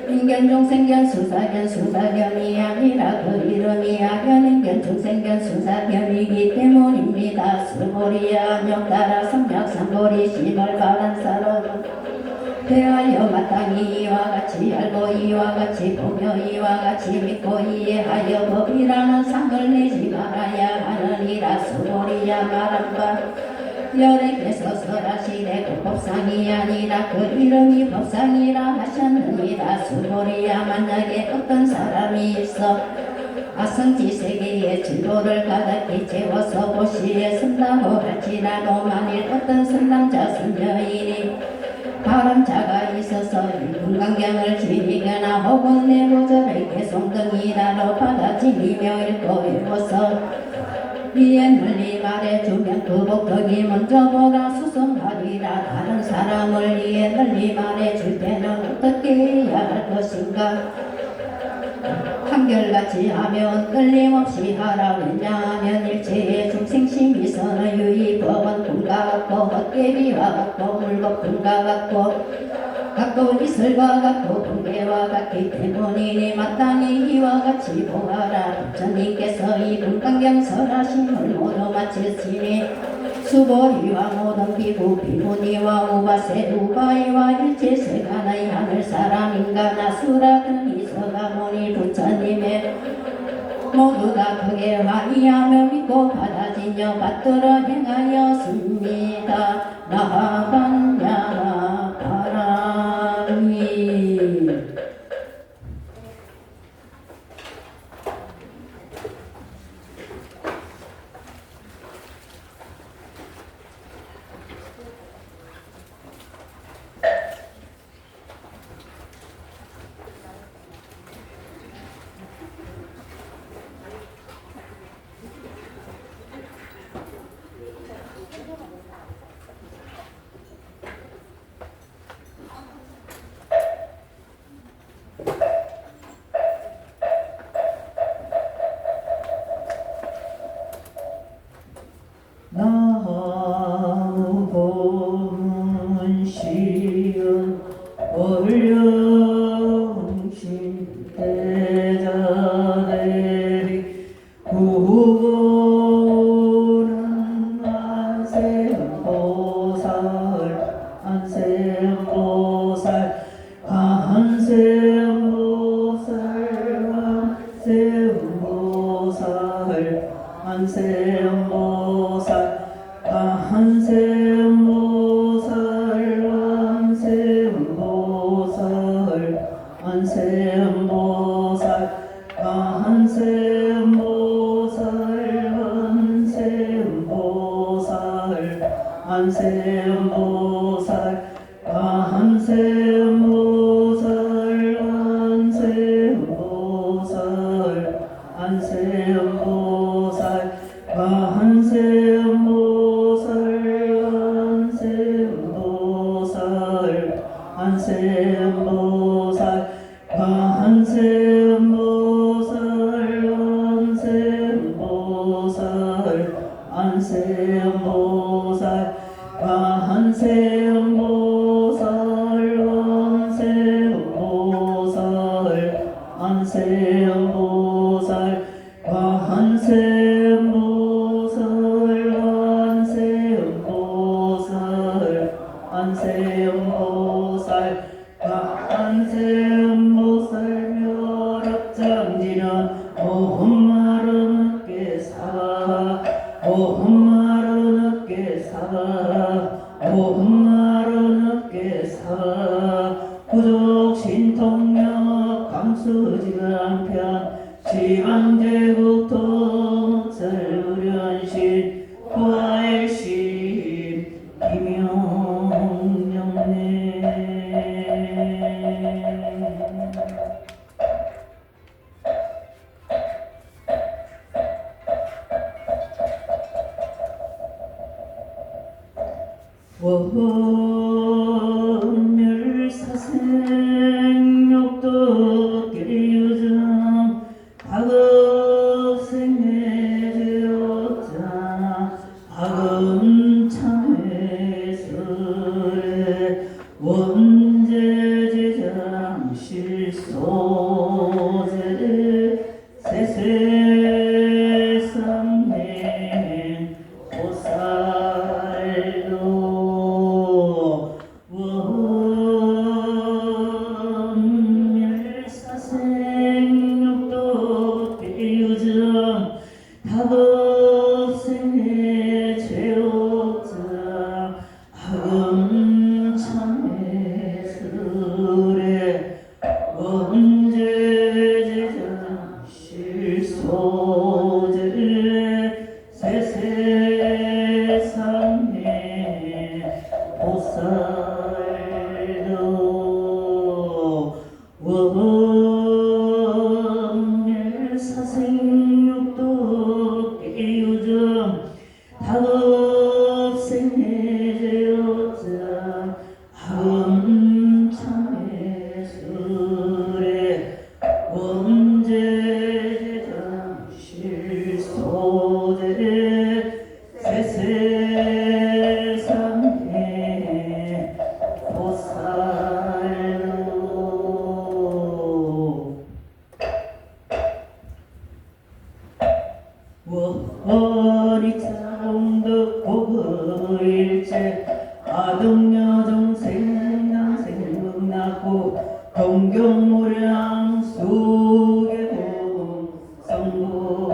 인견 중생견 수사견 수사견이 아니라 그 이름이 악견 인견 중생견 수사견이기 때문입니다. 스보리야 명따라 성약산보리 심을 바란 사람은 대하여 마땅히 이와 같이 알고 이와 같이 보며 이와 같이 믿고 이해하여 법이라는 상을 내지 말아야 하느니라. 스보리야 말한 바 여래께서 설하시되 그 법상이 아니라 그 이름이 법상이라 하셨느니라. 스보리야 만약에 어떤 사람이 있어 아성지 세계의 진도를 가득히 채워서 보시에 쓴다고 할지라도 만일 어떤 선남자 선녀인이 바람자가 있어서 일분강경을 지니거나 혹은 내부절을 개송 등이라로 받아지니며 읽고 읽어서 이에 널리 말해주면 그 복덕이 먼저 보다 수성하리라. 다른 사람을 이에 널리 말해줄 때는 어떻게 해야 할 것인가? 한결같이 하면 끊임없이 하라. 왜냐하면 일체의 중생심이 서는 유의법은 금과 같고 헛개비와 같고 물법금과 같고 이슬과 같고 번개와 같기 때문이니 마땅히 이와 같이 보아라. 부처님께서 이 금강경 설하심을 모두 마쳤으니 수보리와 모든 비구니와 우바세 우바이와 일체 세간의 하늘사람 인간 아수라 등이 서가모니 부처님의 모두 다 크게 환희하며 믿고 받아지며 받들어 행하였습니다. 나반야 바람이 나본시여 월령신 대자대리 구보는 안세음보살 원제제장 실수 중 다급생해제어자 함참의 술에 언제장 실소재 세상에 보살로 원이창득 고거일체 아동여정 생명생극났고 동경무량 수계공 성불로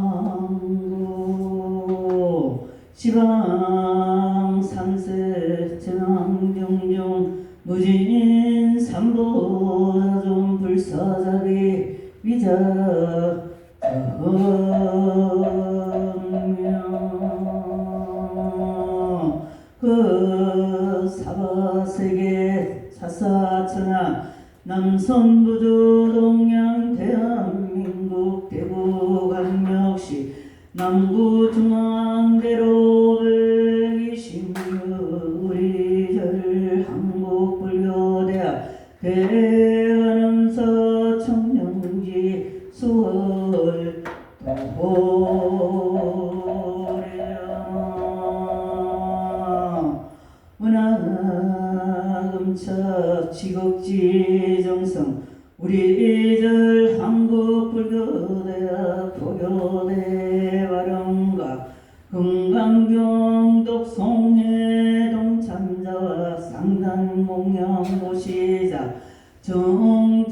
항고 지방 삼세 정중중 무진 삼보자 좀 불사자비 위자 정명 그 사바세계 사사천하 남선부두 동양 대한민국 대구 강력시 남구 중앙대로 126 우리절 한국불교대학 대관음서 청량지 수월 도래야 문화금첩 지곡지 정성 우리절 한국불교대학 포교대 발언가 금강경덕 송해동 참자와 상단공양 모시자 정재향보채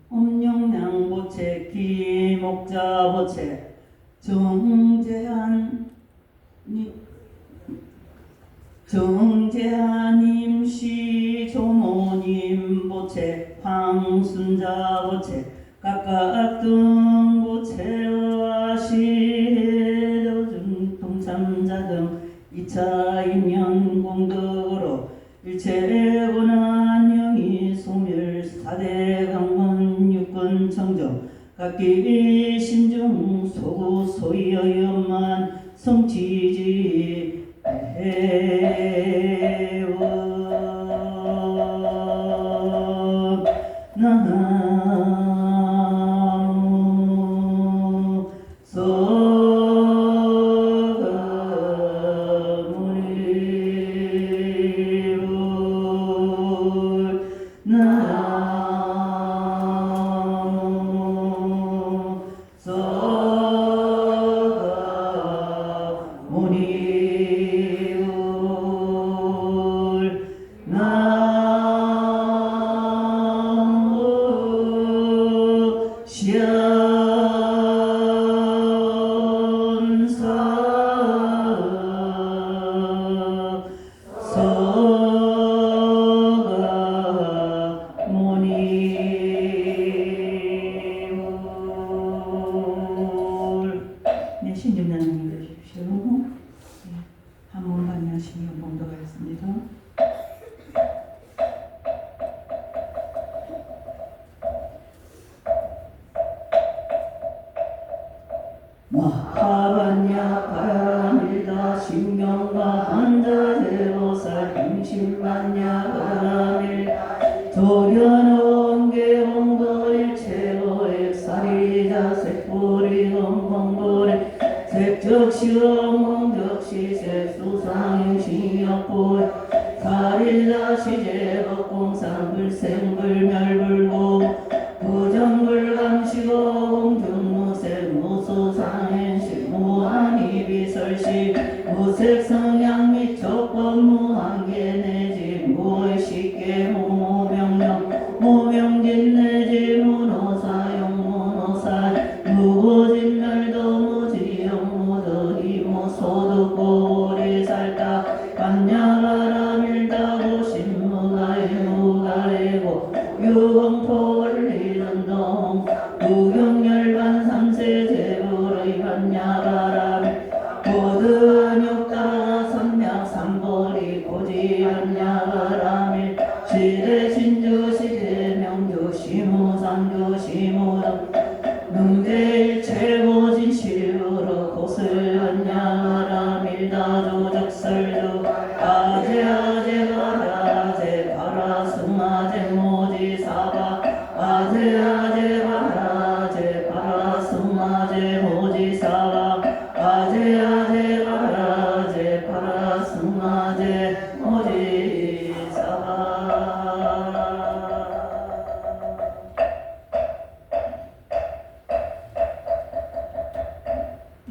엄영양보채 기목자보채 정재한님 시조모님 보채 황순자보채 각각 등보채와 시해도 동참자 등 2차 인연 공덕으로 일체 고난영이 소멸 4대 강원 육군 청정 각기 신중 소구 소이여만 성취지 해원 나무 서가모니불 나무 서가모니불 나무 시연사 서가모니불 네, 신중나님 되십시오. 네, 한번 반야시면 봉독하겠습니다. 마하반야 바라밀다 신경과 한자대보살 힘신반야 바라밀다 도련원 개봉도일 최고액 사리자 색보리 건봉보리 색적시험 공적시 색수상행시역보 사리자 시제법공상 불생불멸불고 부정불감시고 공중무색 무수상행시 무한이비설시 무색성향 및 촉법 무한계 내지 무의식계 무명령 무명진 내지 무노사용 무노사 무고진멸도 무지용 무더기 무소득고 오리살다 반야바라밀다 고신무가해 무가해고 유공포 원리전동 무경열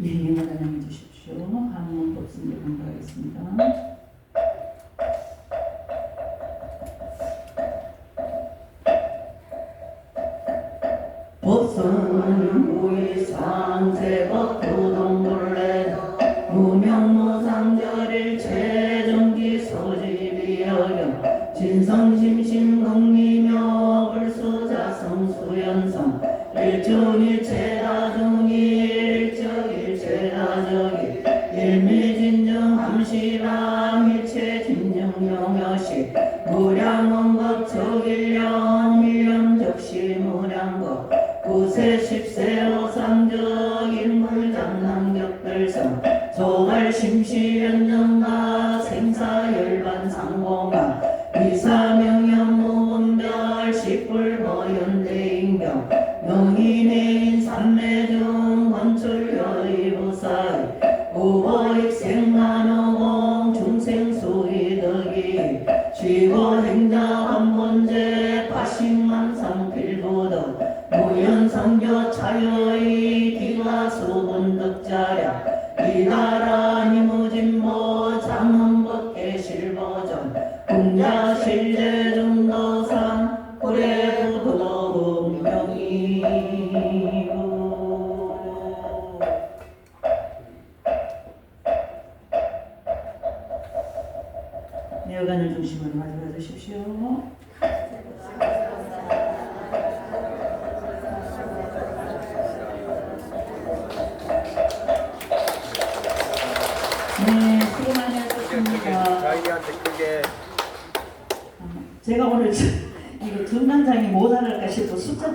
네, 영화 단양해 주십시오. 한번 법승에 감사하겠습니다. 법선은 우이상 제법 부동불례 무명무상절일 최종기 소집이여경 진성심심 공리묘 불수자성 수연성 일중일체다중이 일적일체다적이 일미진정 함시방 일체진정영여시 무량원급 적일령 밀령적시 무량급 구세 십세 오상적 인물장남격별성 조갈 심시연정가 생사열반 상공가 이사명연무분별 십불보연대인경 명인해인 삼매중 건출여의부사의 우보익생만호공 중생수의덕이 쥐고행자원본제 파식만상필부덕 무연성교 차여의 기가수분덕자야 이다라니 무진보 장엄법계실보전 공자실례중도상 구례부도응명이고 여간을 중심으로 가져가 주십시오. 네, 수고 많이 하셨습니다. 저희한테 그게 제가 오늘 이거 중간장이 모자랄까 싶어 숫자